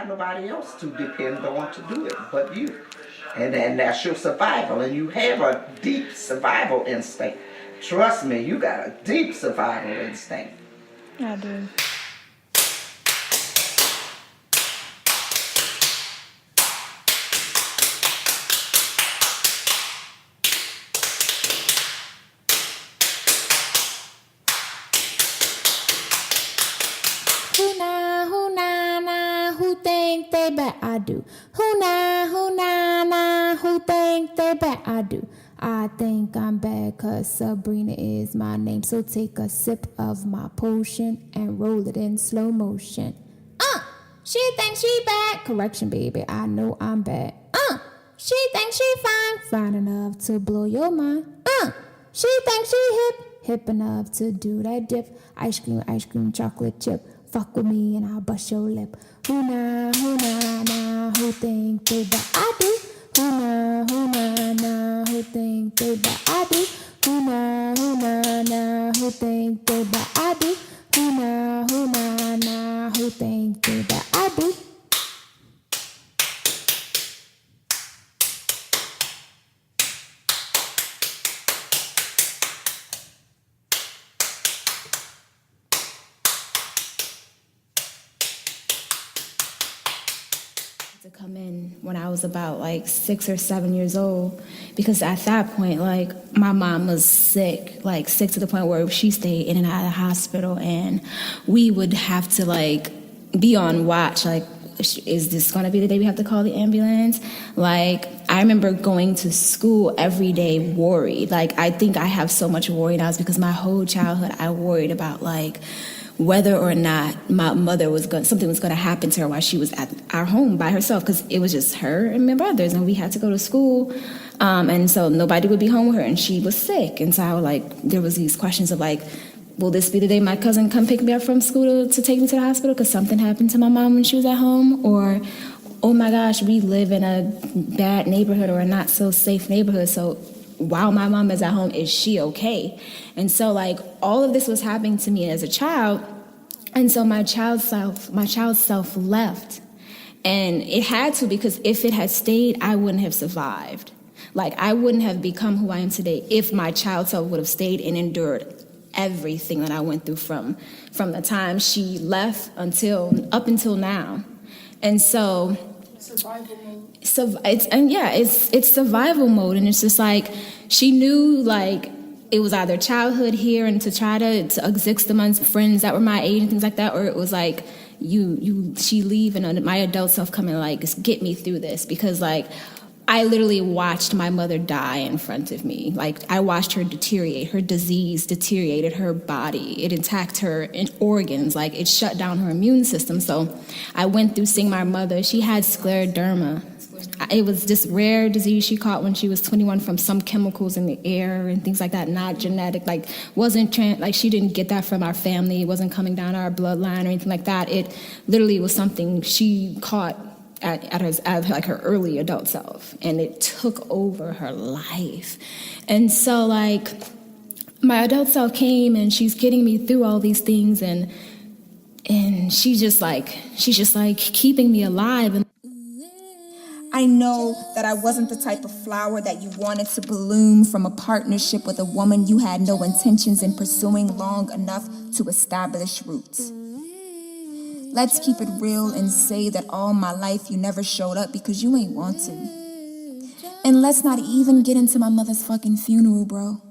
Nobody else to depend on to do it but you. And that's your survival. And you have a deep survival instinct. Trust me, you got a deep survival instinct. I do. Who think they bet I do? Who nah, who think they bet I do? I think I'm bad cause Sabrina is my name. So take a sip of my potion and roll it in slow motion. She thinks she bad. Correction, baby, I know I'm bad. She thinks she fine enough to blow your mind. She thinks she hip enough to do that dip. Ice cream, chocolate chip. Fuck with me and I'll bust your lip. Who nah, who think they bet I do? Who nah, who think they bet I do? Who nah, who think they bet I do? Who nah, who think they bet I do? To come in when I was about like 6 or 7 years old, because at that point, like, my mom was sick to the point where she stayed in and out of the hospital, and we would have to like be on watch, like, is this gonna be the day we have to call the ambulance? Like, I remember going to school every day worried. Like, I think I have so much worry now, it's because my whole childhood I worried about like whether or not my mother something was going to happen to her while she was at our home by herself, because it was just her and my brothers, and we had to go to school, and so nobody would be home with her, and she was sick, and so I would, like, there was these questions of like, will this be the day my cousin come pick me up from school to take me to the hospital because something happened to my mom when she was at home, or oh my gosh, we live in a bad neighborhood or a not so safe neighborhood, so while my mom is at home, is she okay? And so, like, all of this was happening to me as a child, and so my child self left. And it had to, because if it had stayed, I wouldn't have survived. Like, I wouldn't have become who I am today if my child self would have stayed and endured everything that I went through from the time she left up until now. And so Survival mode. So it's survival mode, and it's just like she knew like it was either childhood here and to try to exist amongst friends that were my age and things like that, or it was like she leave and my adult self come and like get me through this, because like I literally watched my mother die in front of me. Like I watched her deteriorate. Her disease deteriorated her body. It attacked her organs. Like it shut down her immune system. So I went through seeing my mother. She had scleroderma. It was this rare disease she caught when she was 21 from some chemicals in the air and things like that. Not genetic. Like like she didn't get that from our family. It wasn't coming down our bloodline or anything like that. It literally was something she caught at like her early adult self, and it took over her life. And so like my adult self came and she's getting me through all these things, and she's just like keeping me alive. And I know that I wasn't the type of flower that you wanted to bloom from a partnership with a woman you had no intentions in pursuing long enough to establish roots. Let's keep it real and say that all my life you never showed up because you ain't want to. And let's not even get into my mother's fucking funeral, bro.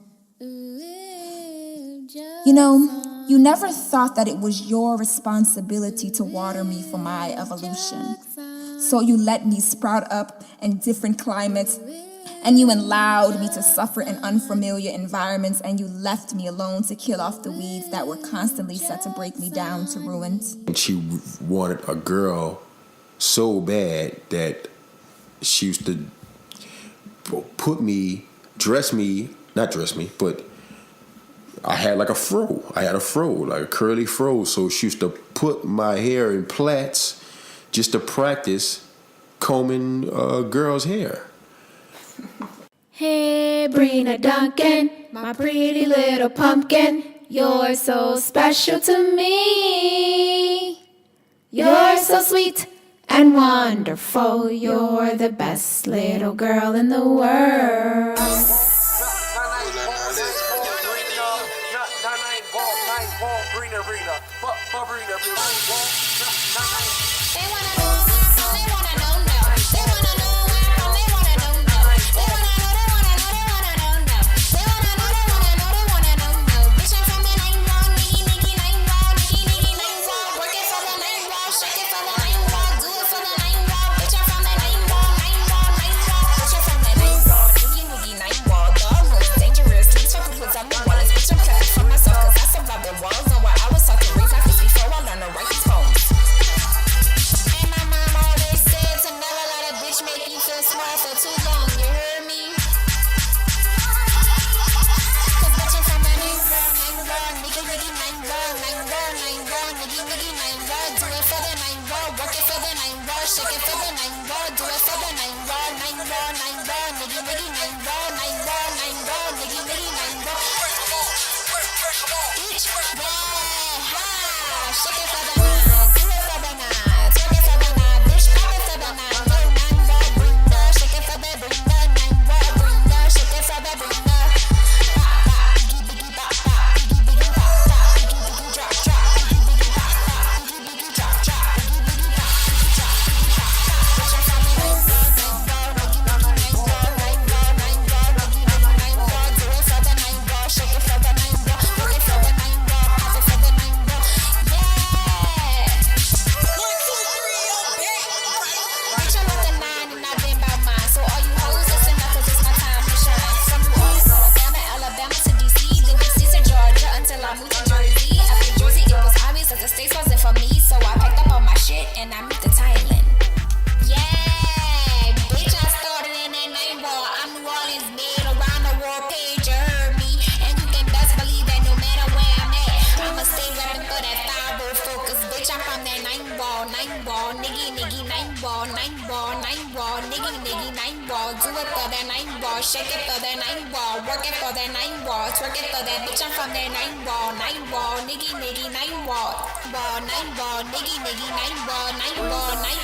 You know, you never thought that it was your responsibility to water me for my evolution. So you let me sprout up in different climates, and you allowed me to suffer in unfamiliar environments, and you left me alone to kill off the weeds that were constantly set to break me down to ruins. She wanted a girl so bad that she used to not dress me, but I had like a fro. I had a fro, like a curly fro. So she used to put my hair in plaits just to practice combing girls' hair. Hey, Brina Duncan, my pretty little pumpkin, you're so special to me. You're so sweet and wonderful, you're the best little girl in the world. Shake it for that 9 ball, work it for that 9 ball, twerk it for that bitch. I'm from that 9 ball, niggy 9 ball, 9 ball, niggy 9 ball, 9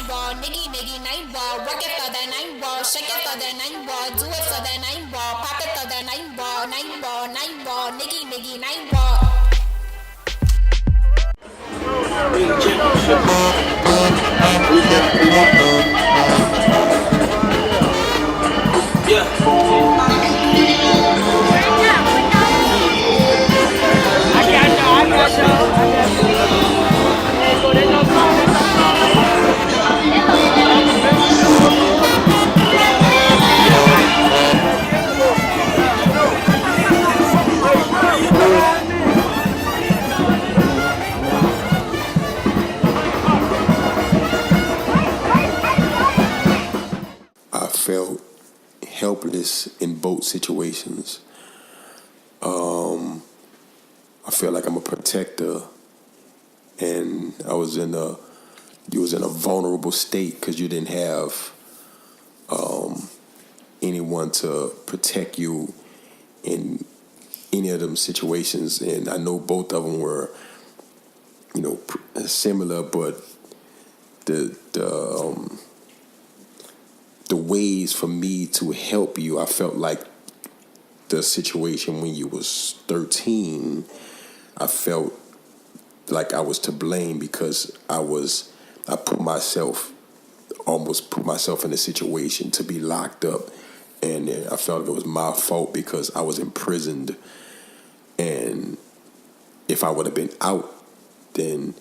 ball, niggy 9 ball, work it for that 9 ball, shake it for that 9 ball, do it for that 9 ball, pop it for that 9 ball, niggy 9 ball. We felt helpless in both situations. I felt like I'm a protector, and you was in a vulnerable state because you didn't have anyone to protect you in any of them situations. And I know both of them were, similar, but the ways for me to help you, I felt like the situation when you was 13, I felt like I was to blame because I almost put myself in a situation to be locked up, and I felt like it was my fault because I was imprisoned. And if I would have been out, then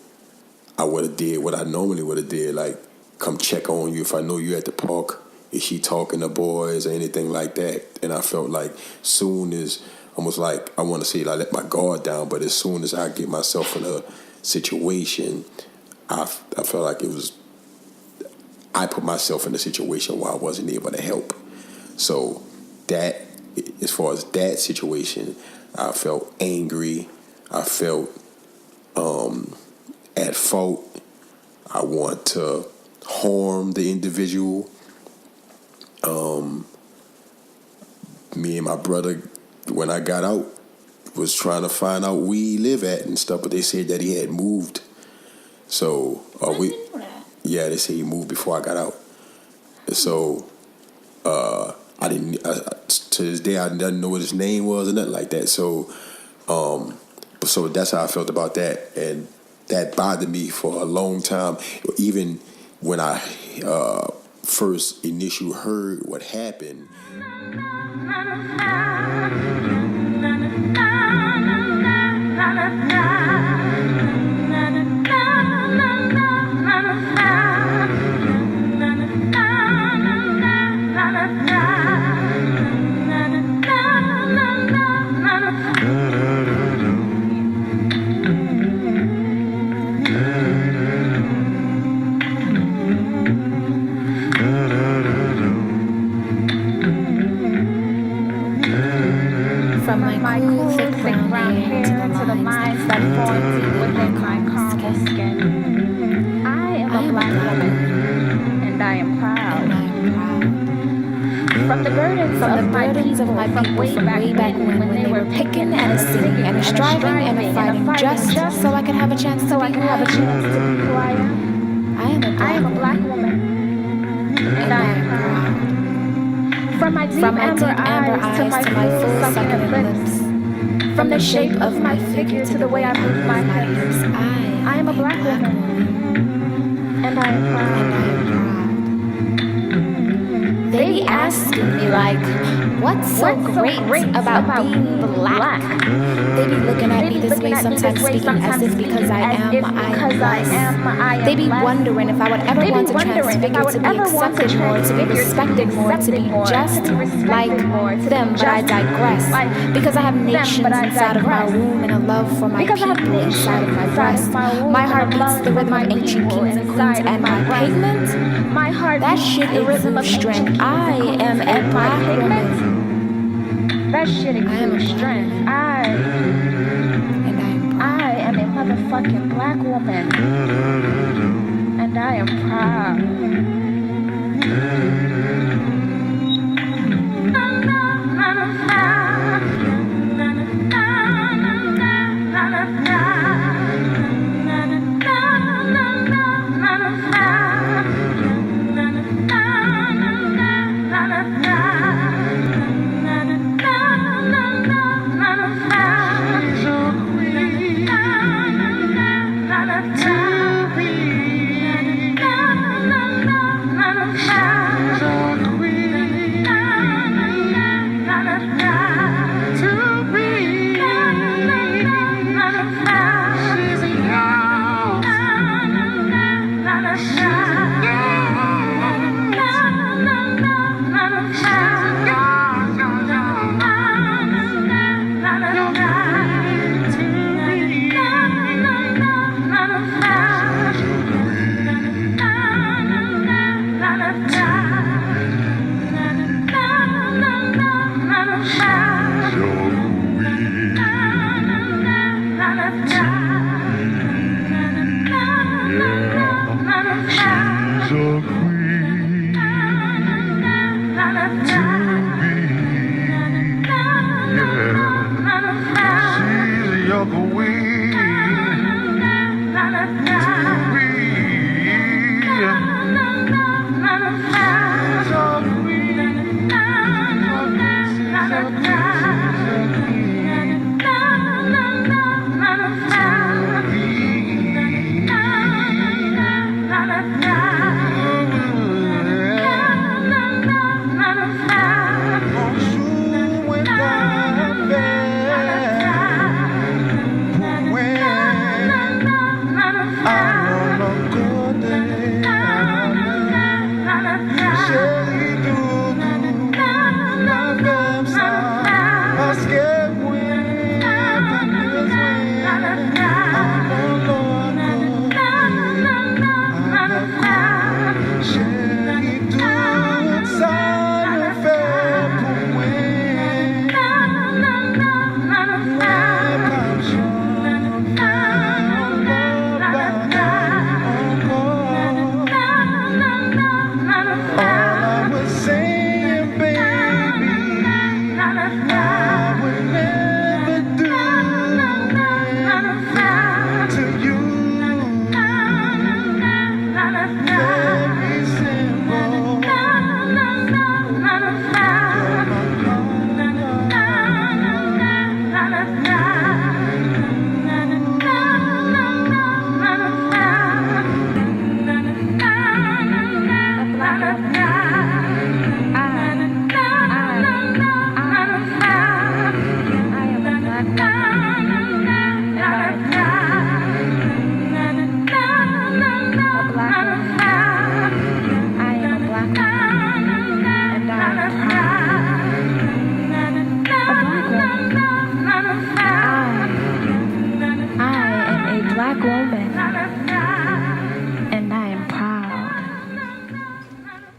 I would have did what I normally would have did, like come check on you if I know you at the park. Is she talking to boys or anything like that? And I felt like soon as, almost like, I want to say I let my guard down, but as soon as I get myself in a situation, I felt like I put myself in a situation where I wasn't able to help. So that, as far as that situation, I felt angry. I felt at fault. I want to harm the individual. Me and my brother, when I got out, was trying to find out where he live at and stuff, but they said that he had moved. So yeah, they say he moved before I got out. So I didn't. To this day, I didn't know what his name was or nothing like that. So that's how I felt about that, and that bothered me for a long time. Even when I first initially heard what happened. From my cool, thick brown hair to the lines that form within my caramel skin. I am a black woman, and I am proud. From the burdens of my people from way back when they were picking and singing and striving and fighting just so I could have a chance to be who I am. I am a black woman, and I am proud. From my deep amber eyes to my full succulent lips, from the shape of my figure to the way I move my hips, I am a black woman, and I am proud. They be asking me like, what's so great about being black? They be looking at me this way, sometimes speaking as if because I am. They be wondering if I would ever want to transfigure to be accepted more, to be respected more, to be just like them. But I digress, because I have nations inside of my womb and a love for my people inside of my breast. My heart beats the rhythm of ancient kings and queens, and my pavement, that shit is strength. I am a black woman. That shit exudes strength. I am a motherfucking black woman, and I am proud.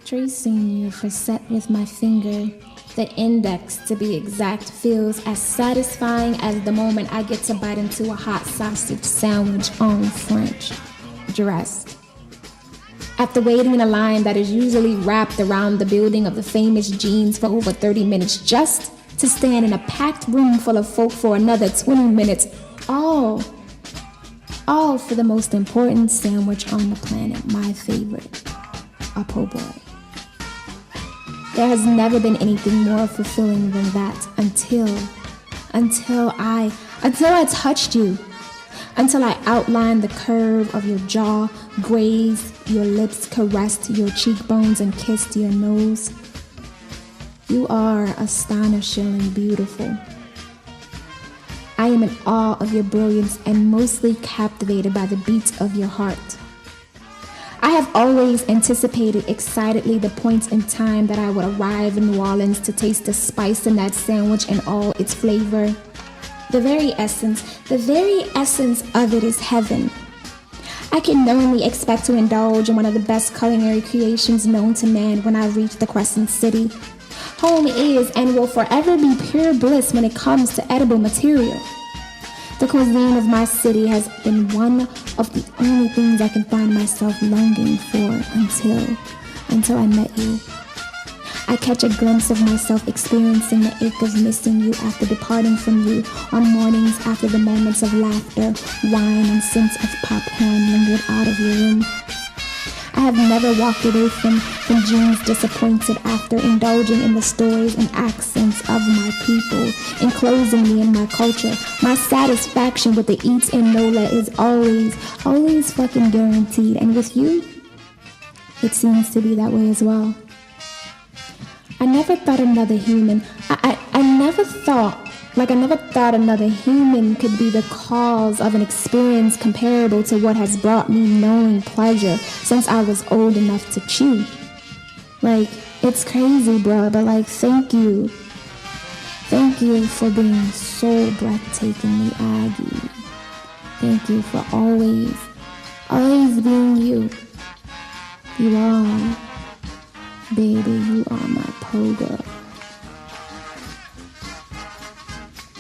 Tracing you for set with my finger, the index to be exact, feels as satisfying as the moment I get to bite into a hot sausage sandwich en French, dressed. After waiting in a line that is usually wrapped around the building of the famous Jeans for over 30 minutes just to stand in a packed room full of folk for another 20 minutes, all for the most important sandwich on the planet, my favorite, a po' boy. There has never been anything more fulfilling than that until I touched you, until I outlined the curve of your jaw, grazed your lips, caressed your cheekbones, and kissed your nose. You are astonishingly beautiful. I am in awe of your brilliance and mostly captivated by the beat of your heart. I have always anticipated excitedly the point in time that I would arrive in New Orleans to taste the spice in that sandwich and all its flavor. The very essence of it is heaven. I can knowingly expect to indulge in one of the best culinary creations known to man when I reach the Crescent City. Home is and will forever be pure bliss when it comes to edible material. The cuisine of my city has been one of the only things I can find myself longing for until I met you. I catch a glimpse of myself experiencing the ache of missing you after departing from you on mornings after the moments of laughter, wine, and scents of popcorn lingered out of your room. I have never walked away from Jeans disappointed after indulging in the stories and accents of my people, enclosing me in my culture. My satisfaction with the eats and Nola is always fucking guaranteed. And with you, it seems to be that way as well. I never thought another human, I never thought another human could be the cause of an experience comparable to what has brought me knowing pleasure since I was old enough to chew. Like, it's crazy, bro, but like, thank you. Thank you for being so breathtakingly Aggie. Thank you for always being you. You are, baby, you are my po girl.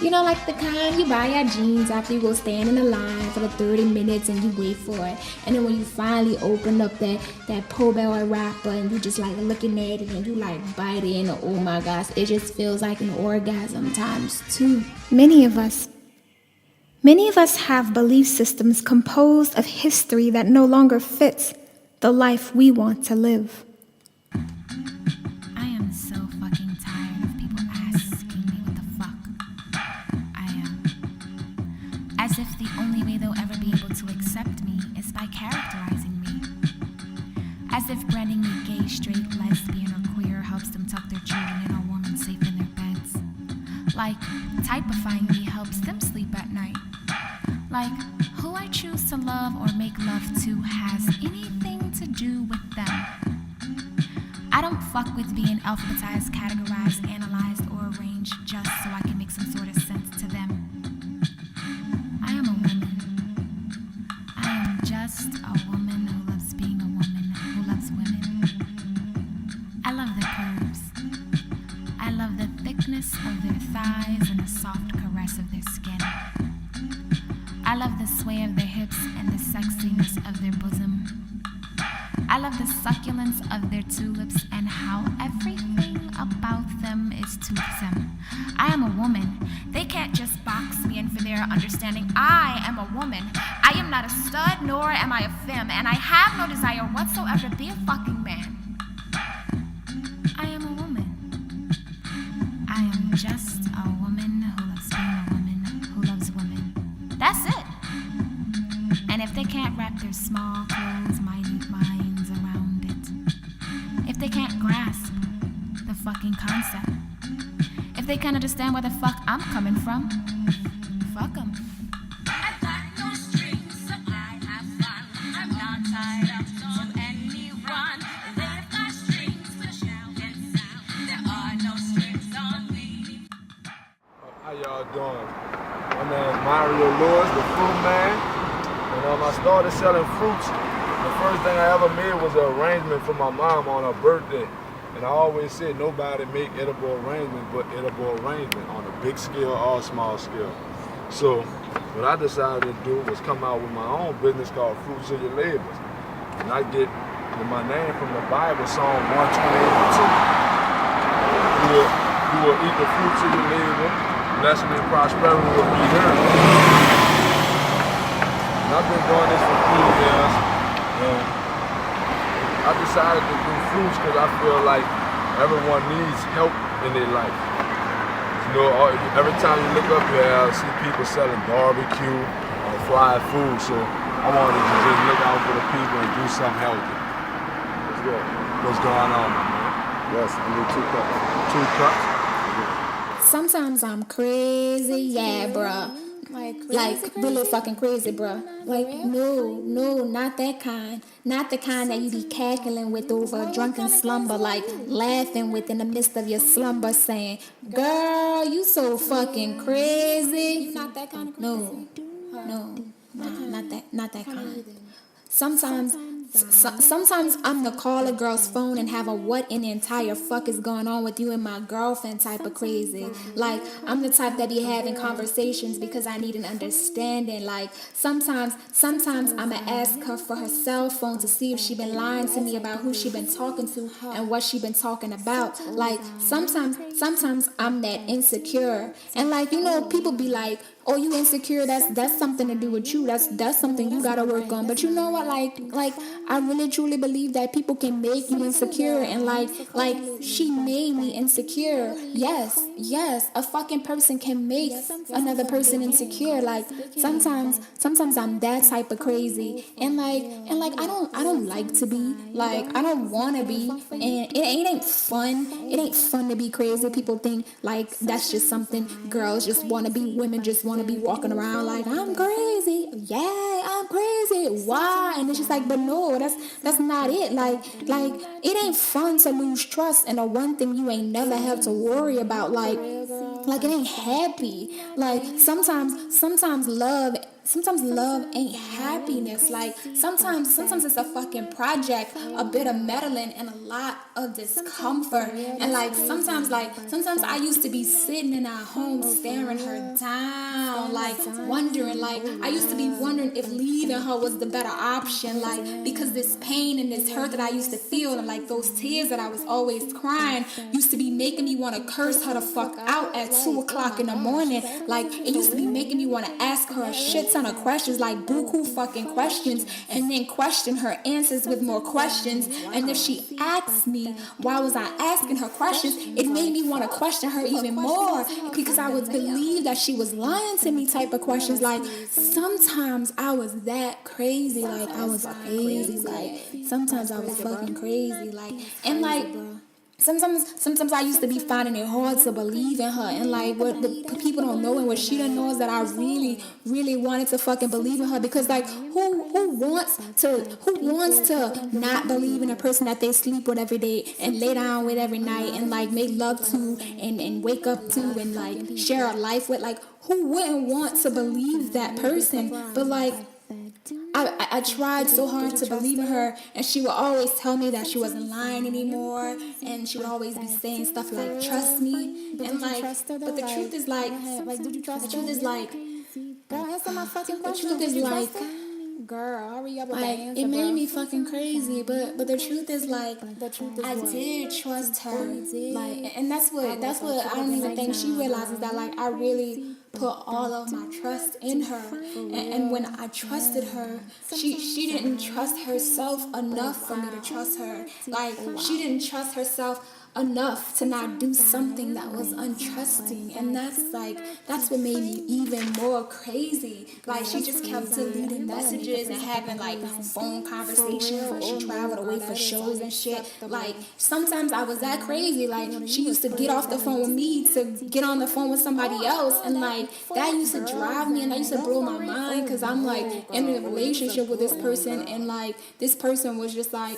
You know, like the kind you buy your jeans after you go stand in the line for the 30 minutes and you wait for it. And then when you finally open up that Po Bell wrapper and you just like looking at it and you like bite in, oh my gosh, it just feels like an orgasm times 2. Many of us have belief systems composed of history that no longer fits the life we want to live. I am so fucking tired of people asking me what the fuck I am. As if the only way they'll ever be able to accept me is by characterizing me. As if branding me gay, straight, lesbian, or queer helps them tuck their children in a woman safe in their beds. Like, typifying me helps them sleep at night. Like, who I choose to love or make love to has anything to do with them. I don't fuck with being alphabetized, categorized, analyzed, or arranged just so I can make some sort of sense to them. I am a woman. I am just a woman who loves being a woman who loves women. I love their curves. I love the thickness of their thighs and the soft caress of their skin. I love the sway of their hips and the sexiness of their bosom. I love the succulence of their tulips and how everything about them is toothsome. I am a woman. They can't just box me in for their understanding. I am a woman. I am not a stud, nor am I a femme, and I have no desire whatsoever to be a fucking man. I am a woman. I am just a woman who loves being a woman who loves women. That's it. And if they can't wrap their small, closed, minute minds around it, if they can't grasp the fucking concept, if they can't understand where the fuck I'm coming from, fuck them. I've got no strings, so I have fun. I'm not tied up to anyone. They've got strings to shout and sound. There are no strings on me. How y'all doing? My name is Mario Lewis, the Fruit Man. And I started selling fruits. The first thing I ever made was an arrangement for my mom on her birthday. And I always said nobody make edible arrangement but edible arrangement on a big scale or small scale. So what I decided to do was come out with my own business called Fruits of Your Labors. And I get my name from the Bible, Psalm 128:2. You will eat the fruits of your labor, blessing and prosperity will be yours. And I've been doing this for 3 years, and I decided to do fruits because I feel like everyone needs help in their life. You know, every time you look up here, I see people selling barbecue or fried food, so I wanted to just look out for the people and do something healthy. What's going on, my man? Yes, I need 2 cups. 2 cups? Sometimes I'm crazy, yeah, bruh. Like really fucking crazy, bruh. Like, no, not that kind. Not the kind that you be cackling with over a drunken slumber, like laughing with in the midst of your slumber saying, girl, you so fucking crazy. Not that kind of crazy. No, not that kind. Sometimes I'm the call a girl's phone and have a what in the entire fuck is going on with you and my girlfriend type of crazy. Like, I'm the type that be having conversations because I need an understanding. Like, sometimes I'ma ask her for her cell phone to see if she been lying to me about who she been talking to and what she been talking about. Like, sometimes I'm that insecure. And like, you know, people be like, oh, you insecure, that's something to do with you. That's something you gotta work on. But you know what, like I really truly believe that people can make you insecure, and like she made me insecure. Yes, a fucking person can make another person insecure. Like sometimes I'm that type of crazy. And like I don't like to be, like I don't wanna be, and it ain't fun. It ain't fun to be crazy. People think like that's just something girls just wanna be, women just wanna be walking around like I'm crazy. Yeah, I'm crazy. Why? And it's just like, but no, that's not it. Like it ain't fun to lose trust, and the one thing you ain't never have to worry about, like it ain't happy. Like sometimes love sometimes love ain't happiness. Like sometimes it's a fucking project, a bit of meddling and a lot of discomfort. And like sometimes I used to be sitting in our home staring her down, like wondering, like I used to be wondering if leaving her was the better option, like because this pain and this hurt that I used to feel and like those tears that I was always crying used to be making me want to curse her the fuck out at 2 o'clock in the morning. Like it used to be making me want to ask her a shit ton of questions, like buku fucking questions, and then question her answers with more questions. And if she asked me why was I asking her questions, it made me want to question her even more because I would believe that she was lying to me type of questions. Like sometimes I was that crazy, like I was crazy, like sometimes I was fucking crazy, like and like Sometimes I used to be finding it hard to believe in her, and like what the people don't know and what she don't know is that I really, really wanted to fucking believe in her, because like who wants to not believe in a person that they sleep with every day and lay down with every night and like make love to and wake up to and like share a life with? Like who wouldn't want to believe that person? But like I tried so hard to believe in her, and she would always tell me that she wasn't lying anymore, and she would always be saying stuff like, trust me, and like, but the truth is like, girl, answer my fucking question. The truth is like, girl, hurry up with that answer, it made me fucking crazy, but the truth is like, I did trust her, like, and that's what I don't even think she realizes, that like I really put all of my trust in her, and when I trusted her, she didn't trust herself enough for me to trust her. Like she didn't trust herself enough to not do something that was untrusting, and that's what made me even more crazy. Like she just kept deleting messages and having like phone conversations when she traveled away for shows and shit. Like sometimes I was that crazy, like she used to get off the phone with me to get on the phone with somebody else, and like that used to drive me and that used to blow my mind, because I'm like in a relationship with this person, and like this person was just like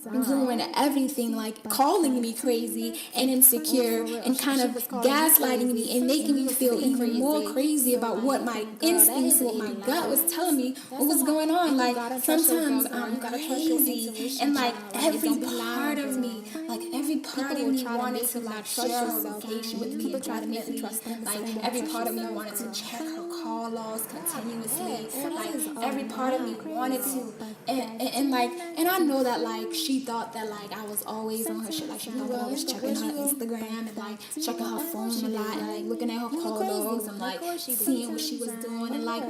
doing everything, like calling me crazy and insecure and kind of gaslighting me and making me feel even more crazy about what my instincts, what my gut was telling me what was going on. Like sometimes I'm crazy, and like every part of me wanted to like share her location with people, try to make me trust them. Like every part of me wanted to check her call logs continuously. Like every part of me wanted to, and I know that like she thought that like I was always on her shit. Like she thought that I was checking her Instagram and like checking her phone a lot and like looking at her call logs and like seeing what she was doing. And like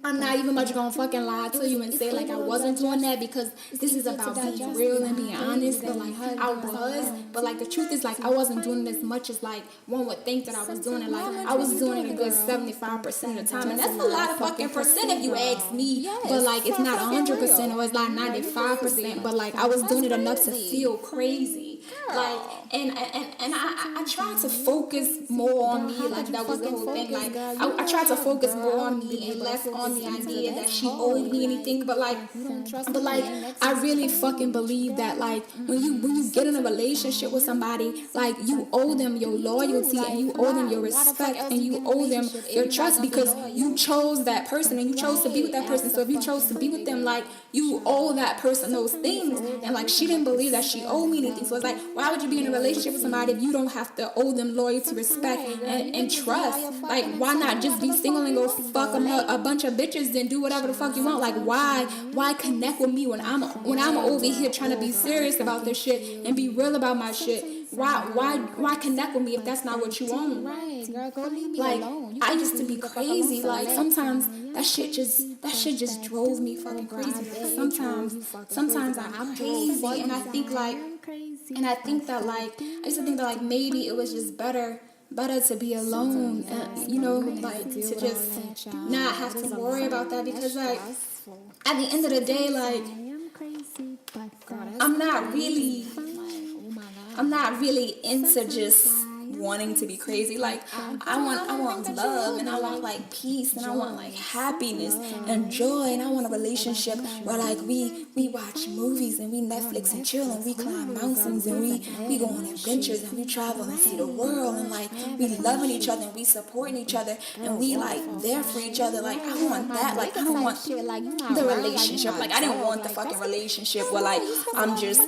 I'm not even much gonna fucking lie to you and say like I wasn't doing that, because this is about being real and being honest. But like I was, but like the truth is like I wasn't doing it as much as like one would think that I was doing it. Like I was doing it a good 75% of the time, and that's a lot of fucking percent if you ask me. But like it's not 100% or it's like 95%, but like I was doing it enough to feel crazy. Like and I tried to focus more on me. Like that was the whole thing. Like I tried to focus more on me and less on the idea that she owed me anything. But like I really fucking believe that like when you get in a relationship with somebody, like you owe them your loyalty and you owe them your respect and you owe them your trust, because you chose that person and you chose to be with that person. So if you chose to be with them, like you owe that person those things. And like she didn't believe that she owed me anything. So it's like, why would you be in a relationship with somebody if you don't have to owe them loyalty, respect, and trust? Like why not just be single and go fuck a bunch of bitches and do whatever the fuck you want? Like why connect with me when I'm over here trying to be serious about this shit and be real about my shit? Why connect with me if that's not what you want? Right, girl, go leave me alone. I used to be crazy. Like sometimes that shit just drove me fucking crazy. Sometimes I'm crazy, and I think that I used to think that like maybe it was just better to be alone, you know, like to just not have to worry about that, because like at the end of the day, like I'm not really into just wanting to be crazy. Like I want love, and I want like peace, and I want like happiness and joy, and I want a relationship where like we watch movies and we Netflix and chill, and we climb mountains, and we go on adventures, and we travel and see the world, and like we loving each other, and we supporting each other, and we like there for each other. Like I want that. Like I don't want the relationship. Like I didn't want the fucking relationship where like I'm just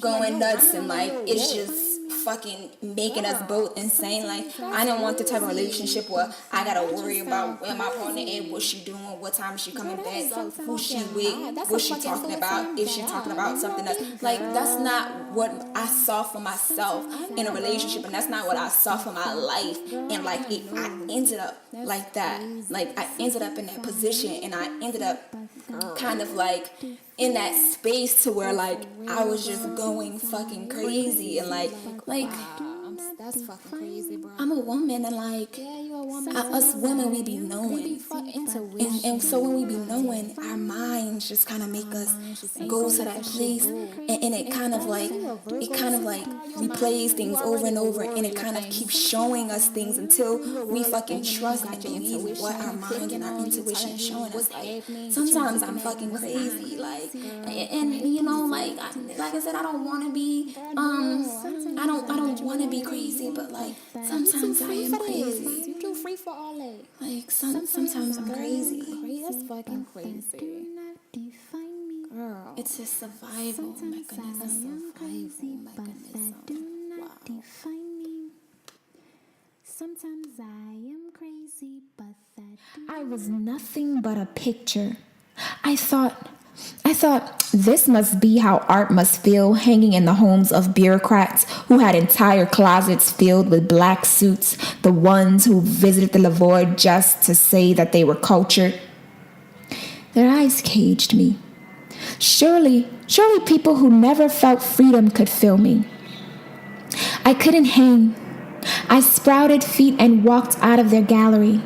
going nuts, and like it's just fucking making us both insane. Like I didn't want the type of relationship where I gotta worry about where my partner is, what she doing, what time she coming back, who she with, what she talking about, if she talking about something else. Like that's not what I saw for myself in a relationship, and that's not what I saw for my life. And like I ended up like that. Like I ended up in that position, and I ended up kind of like in that space to where like I was just going fucking crazy, and like That's fucking crazy, bro. I'm a woman, and like us women, we be knowing, and so when we be knowing, our minds just kind of make us go to that place, and it kind of like replays things over and over, and it kind of keeps showing us things until we fucking trust and believe what our mind and our intuition is showing us. Like sometimes I'm fucking crazy, like, and you know, like I said, I don't want to be I don't want to be crazy, but like sometimes I am crazy. You too free for all that. Like sometimes I'm crazy. That's fucking crazy. Girl. It's a survival mechanism. Sometimes I am crazy, but I was nothing but a picture. I thought this must be how art must feel, hanging in the homes of bureaucrats who had entire closets filled with black suits, the ones who visited the Lavoie just to say that they were cultured. Their eyes caged me. Surely people who never felt freedom could feel me. I couldn't hang. I sprouted feet and walked out of their gallery.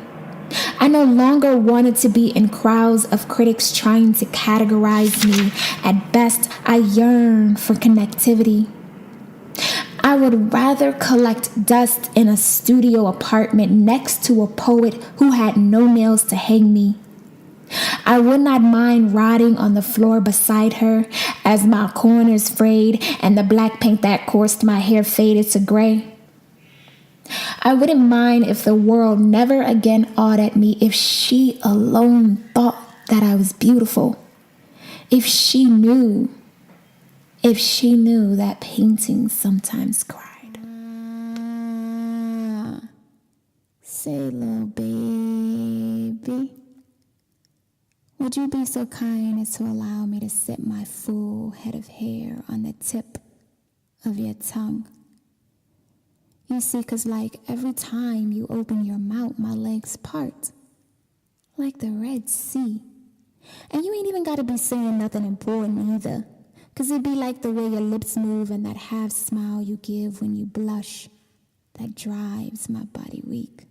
I no longer wanted to be in crowds of critics trying to categorize me. At best, I yearned for connectivity. I would rather collect dust in a studio apartment next to a poet who had no nails to hang me. I would not mind rotting on the floor beside her as my corners frayed and the black paint that coursed my hair faded to gray. I wouldn't mind if the world never again awed at me, if she alone thought that I was beautiful, if she knew that paintings sometimes cried. Say, little baby, would you be so kind as to allow me to sit my full head of hair on the tip of your tongue? You see, 'cause like every time you open your mouth, my legs part, like the Red Sea. And you ain't even gotta be saying nothing important either, 'cause it'd be like the way your lips move and that half smile you give when you blush that drives my body weak.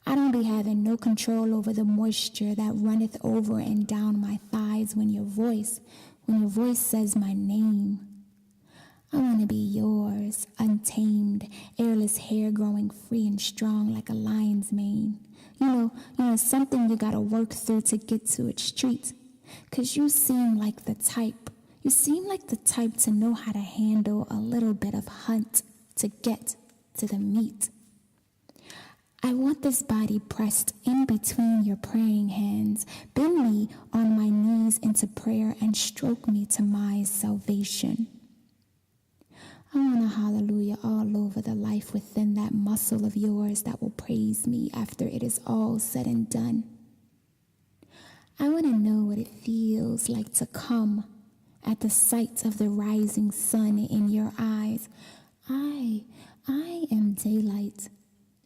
I don't be having no control over the moisture that runneth over and down my thighs when your voice says my name. I want to be yours, untamed, airless hair growing free and strong like a lion's mane. You know, something you gotta work through to get to its street. 'Cause you seem like the type to know how to handle a little bit of hunt to get to the meat. I want this body pressed in between your praying hands. Bend me on my knees into prayer and stroke me to my salvation. I want a hallelujah all over the life within that muscle of yours that will praise me after it is all said and done. I want to know what it feels like to come at the sight of the rising sun in your eyes. I am daylight,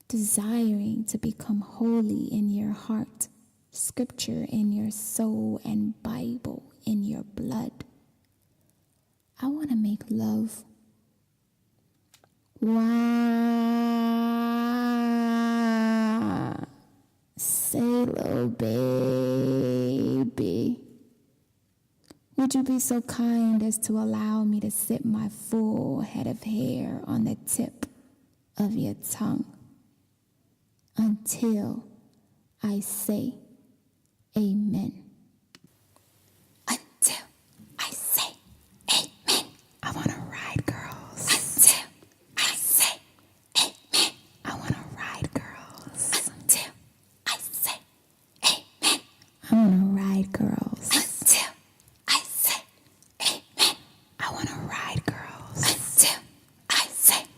desiring to become holy in your heart, scripture in your soul, and Bible in your blood. I want to make love. Wow. Say, little baby, would you be so kind as to allow me to sit my full head of hair on the tip of your tongue until I say amen. Until I say amen. I want to ride, girls. Until I say amen. I want to ride, girls. Until I say amen. I want to ride, girls. Until I say amen. I want to ride, girls. Until I say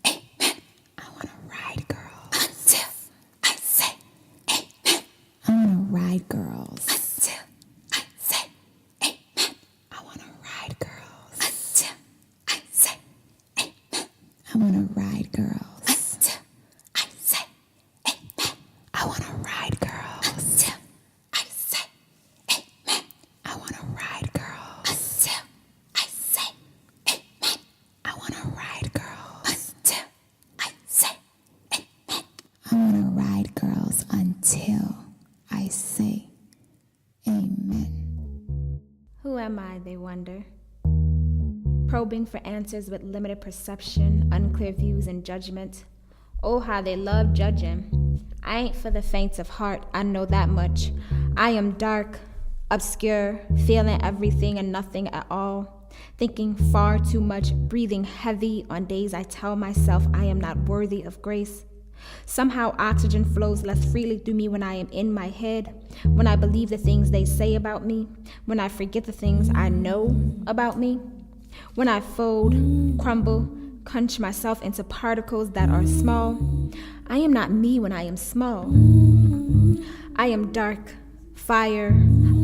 amen. I want to ride, girls. Until I say amen. I want to ride, girls. Until I say amen. I want to ride, girls. Until I say amen. I want to ride, girls. Until I say amen. I want to ride, girls. Until I say amen. I want to ride, girls. Until I say amen. I want to ride, girls. Until I say amen. I want to ride, girls, until I say amen. Who am I, they wonder? Probing for answers with limited perception, unclear views, and judgment. Oh, how they love judging. I ain't for the faint of heart, I know that much. I am dark, obscure, feeling everything and nothing at all. Thinking far too much, breathing heavy on days I tell myself I am not worthy of grace. Somehow oxygen flows less freely through me when I am in my head, when I believe the things they say about me, when I forget the things I know about me, when I fold, crumble, crunch myself into particles that are small. I am not me when I am small. I am dark, fire,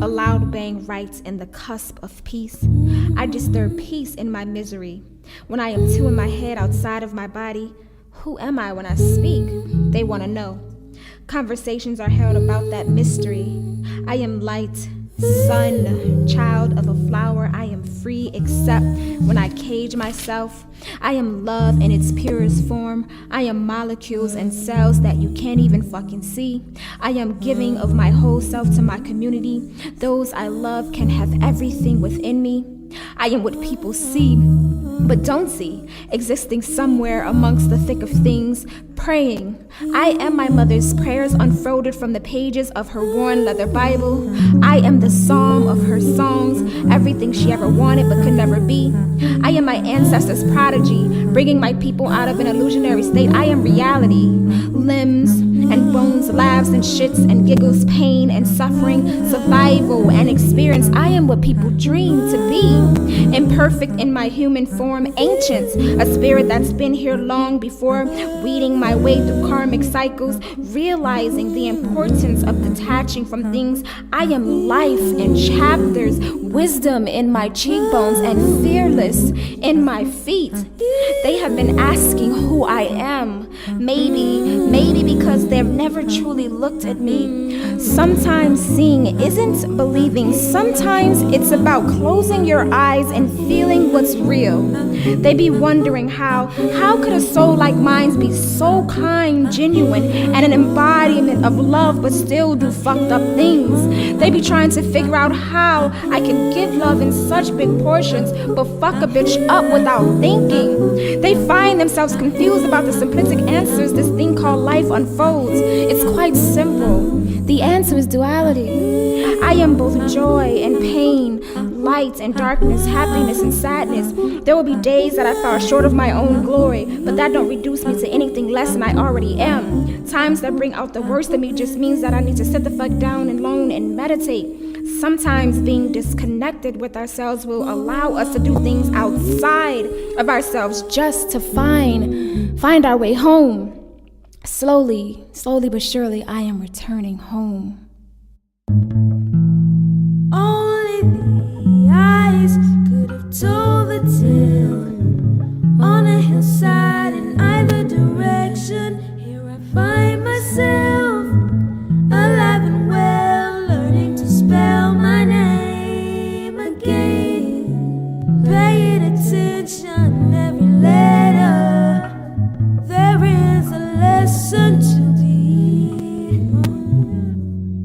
a loud bang right in the cusp of peace. I disturb peace in my misery. When I am too in my head outside of my body, who am I when I speak? They want to know. Conversations are held about that mystery. I am light, sun, child of a flower. I am free except when I cage myself. I am love in its purest form. I am molecules and cells that you can't even fucking see. I am giving of my whole self to my community. Those I love can have everything within me. I am what people see, but don't see, existing somewhere amongst the thick of things, praying. I am my mother's prayers unfolded from the pages of her worn leather Bible. I am the psalm of her songs, everything she ever wanted but could never be. I am my ancestors' prodigy, bringing my people out of an illusionary state. I am reality, limbs and bones, laughs and shits and giggles, pain and suffering, survival and experience. I am what people dream to be, imperfect in my human form, ancient, a spirit that's been here long before, weeding my way through karmic cycles, realizing the importance of detaching from things. I am life in chapters, wisdom in my cheekbones, and fearless in my feet. They have been asking who I am, maybe because they've never truly looked at me. Sometimes seeing isn't believing. Sometimes it's about closing your eyes and feeling what's real. They be wondering how could a soul like mine be so kind, genuine, and an embodiment of love but still do fucked up things. They be trying to figure out how I can give love in such big portions but fuck a bitch up without thinking. They find themselves confused about the simplistic answers this thing called life unfolds. It's quite simple. The answer is duality. I am both joy and pain, light and darkness, happiness and sadness. There will be days that I fall short of my own glory, but that don't reduce me to anything less than I already am. Times that bring out the worst of me just means that I need to sit the fuck down alone and meditate. Sometimes being disconnected with ourselves will allow us to do things outside of ourselves just to find our way home. Slowly but surely, I am returning home. Only the eyes could have told the tale. On a hillside in either direction, here I find myself, alive and well, learning to spell my name again. Paying attention every letter. There is a lesson to be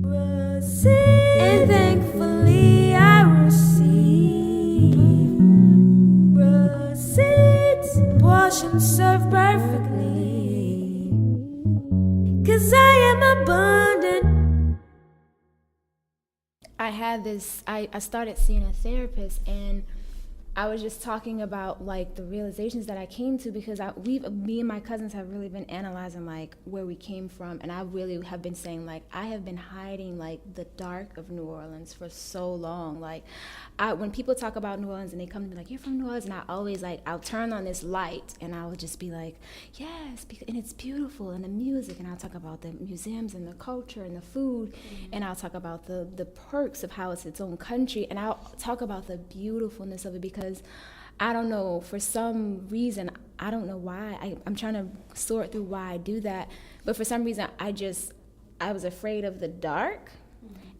received, and thankfully I receive receipts, portions 'cause I am abundant. I had this, I started seeing a therapist, and I was just talking about like the realizations that I came to, because me and my cousins have really been analyzing like where we came from, and I really have been saying like I have been hiding like the dark of New Orleans for so long. Like when people talk about New Orleans and they come to me like, you're from New Orleans, and I always like, I'll turn on this light and I would just be like, yes, and it's beautiful, and the music, and I'll talk about the museums and the culture and the food, and I'll talk about the perks of how it's its own country, and I'll talk about the beautifulness of it, because I don't know, for some reason, I don't know why, I'm trying to sort through why I do that, but for some reason I was afraid of the dark.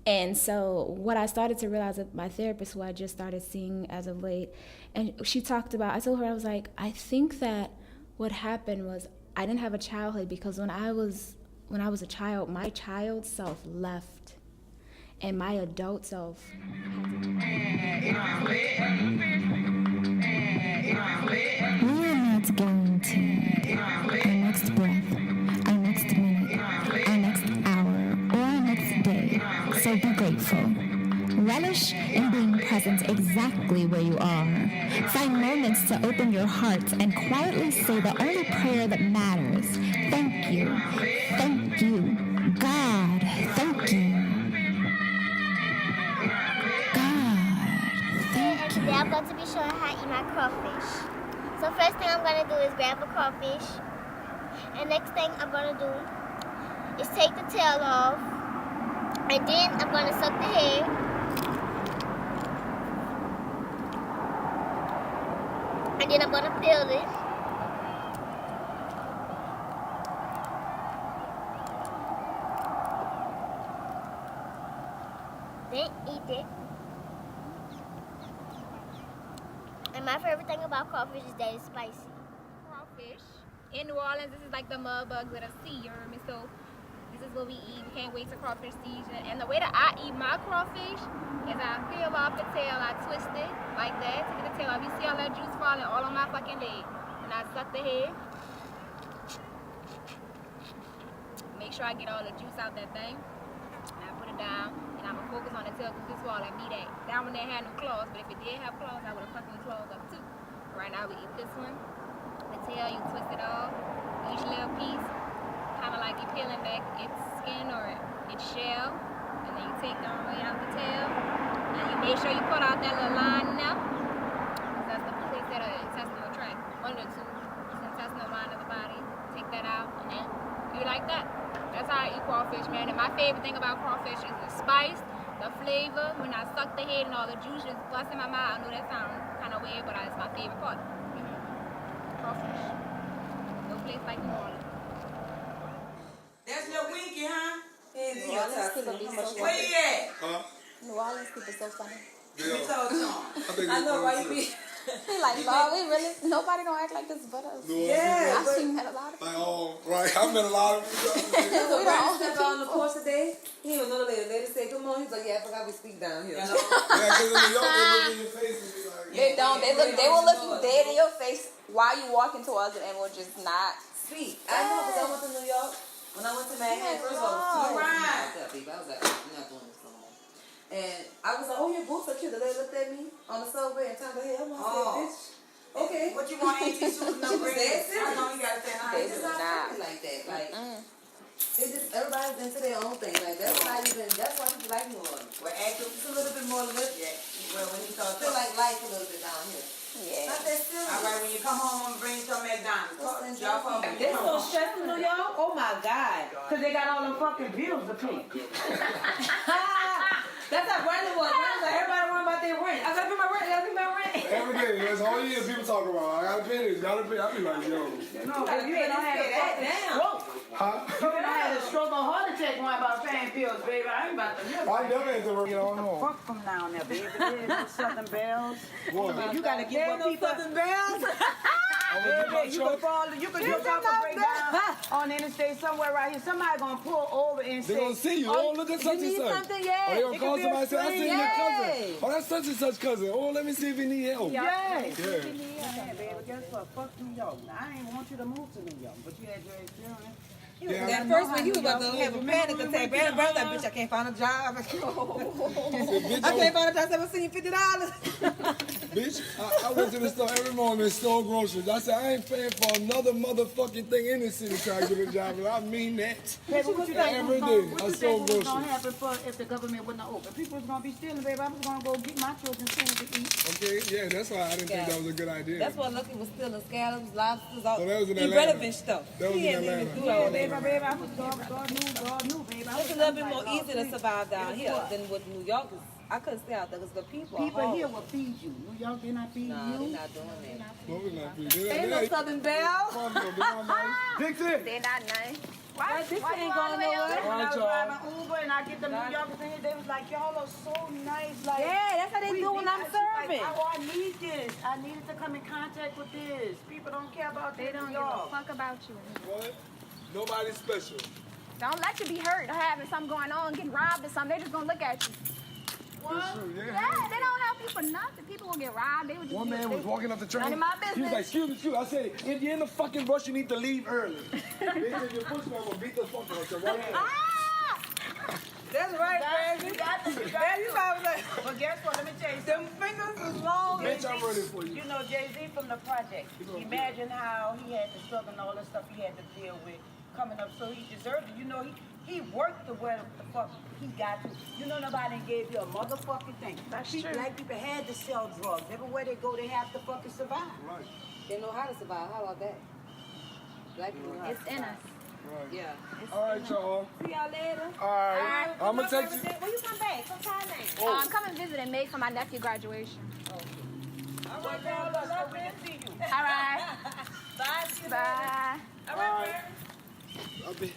And so what I started to realize with my therapist, who I just started seeing as of late, and she talked about, I told her, I was like, I think that what happened was I didn't have a childhood, because when I was a child, my child self left, and my adult self We are not guaranteed our next breath, our next minute, our next hour, or our next day. So be grateful. Relish in being present exactly where you are. Find moments to open your heart and quietly say the only prayer that matters. Thank you. Thank you. God, thank you. And today I'm going to be showing how to eat my crawfish. So first thing I'm going to do is grab a crawfish. And next thing I'm going to do is take the tail off. And then I'm going to suck the head. And then I'm going to peel it. Then eat it. And my favorite thing about crawfish is that it's spicy. Crawfish. In New Orleans, this is like the mud bugs that are sea worm, and so this is what we eat. We can't wait to crawfish season. And the way that I eat my crawfish is I peel off the tail, I twist it like that to get the tail off. You see all that juice falling all on my fucking leg. And I suck the head. Make sure I get all the juice out that thing. And I put it down. And I'm gonna focus on the tail, because this is all that meat ain't. That one didn't have no claws, but if it did have claws, I would have fucking claws up too. Right now we eat this one. The tail, you twist it off. Each little piece, kind of like you're peeling back its skin or its shell. And then you take the right out the tail. And you make sure you put out that little line now. Because that's the place that the intestinal tract, one of the two, the intestinal line of the body. Take that out, and then you like that. That's how I eat crawfish, man. And my favorite thing about crawfish is the spice, the flavor. When I suck the head and all the juice just bust in my mouth. I know that sounds kind of weird, but it's my favorite part. Crawfish. No place like New Orleans. That's Lil Winky, huh? New Orleans people be so Where you at? Huh? New Orleans people so funny. You told John. I know why you be. He like, no, we really, nobody don't act like this but us. Yeah, I've seen that a lot of Like, oh, right. I've met a lot of people. we don't Step out on the porch today. He was another lady. Lady said, "Come on." He's like, "Yeah, I forgot we speak down here." Yeah, because in New York, they look in your face and be like, They don't. They will look you dead in your face while you walking towards it and will just not Speak. I know, because I went to New York. When I went to Manhattan, first of all, I was too I was like, I'm not doing this no more. And I was like, oh, your boots are cute. The lady looked at me on the subway and turned her head. I said, bitch. Okay. What you want, Auntie Susan? No green. I know you gotta say hi. They just not like that. Like, they just, everybody's into their own thing. Like, that's not even, that's why people like New Orleans. Well, actually, It's a little bit more lit. well, when you I talk feel like life a little bit down here. Yeah. Not that silly. all right, when you come home, I'm gonna bring you some McDonald's. Y'all come when you They come so home. stressed in New York. Oh my God. Because they got all them fucking bills to pay. That's how Brandon was. Brandon was like, everybody worrying about their rent. I gotta pay my rent. I gotta pay my rent. every day. That's all you hear people talk about. I gotta pay this, gotta pay. I be like, yo. No, because you don't have a fucking stroke. Huh? You don't have a stroke or heart attack one about paying bills, baby. I ain't about to live. I never had to work, I don't know. Fuck from down there, baby. There's no Southern Bells. What? You gotta get what people. Southern Bells. I'm gonna get my You truck. could fall. You could your car could break down on the interstate somewhere right here. Somebody gonna pull over and say, They gonna see you. Oh, look at such and you need such. something? Yeah. Or they gonna It call could be a somebody and say, I street. seen your cousin. Yay. Oh, that's such and such cousin. Oh, let me see if he need help. Yeah. Yeah. Yeah, baby. Guess what? Fuck New York. I ain't want you to move to New York, but you had your experience. That first one, he was about to have a panic attack. Brother, bitch, I can't find a job. I can't find a job. I'm seeing $50. Bitch, I went to the store every morning and stole groceries. I said, I ain't paying for another motherfucking thing in this city trying to get a job. And I mean that. Baby, what you Every think day, was I gonna stole happen groceries. if the government wasn't open? People was gonna be stealing, baby. I was gonna go get my children food to eat. Okay, yeah, that's why I didn't think that was a good idea. That's why Lucky was stealing scallops, lobsters, all So that was in irrelevant stuff. That was He in hadn't even Atlanta. do Yeah, all baby, that. baby, I was God knew, baby. It's a little bit more easy to survive down here than with New York. I couldn't stay out there because the people are People hard. here will feed you. New York, they not feeding Nah, you. they're not doing that. No, we're not free. Ain't no Southern Belle. Dixie! They're not nice. Why this Why ain't you all going the way nowhere? up? When I was y'all. driving Uber and I get the New Yorkers in here, they was like, y'all are so nice. Like, Yeah, that's how they do when I'm she's like, serving. oh, I need this. I needed to come in contact with this. People don't care about They don't give a fuck about you. What? Nobody special. Don't let you be hurt or having something going on, getting robbed or something. They just gonna look at you. That's true, Yeah, they don't help you for nothing. People will get robbed. They would just One be man was walking up the train. None of my He was like, business. excuse me. I said, if you're in the fucking rush, you need to leave early. They said, your pussy man will beat the fuck out of you right now. That's right, baby. You got this. Baby, you probably like, But guess what? Let me tell you them something. fingers is long. Bitch, I'm ready for you. You know Jay-Z from the project. Imagine how he had to struggle and all the stuff he had to deal with coming up. So he deserved it. You know, he worked to where the fuck he got to. You know, nobody gave you a motherfucking thing. Black people had to sell drugs. Everywhere they go, they have to fucking survive. Right. They know how to survive. How about that? Black people know how to It's in survive. us. Right. Yeah. All right, y'all. See y'all later. All right. I'm going to text you. When you come back, from Thailand. I'm coming visit in May for my nephew graduation. All right, y'all. Love to see you. All right. Bye. Bye. All right. I'll be.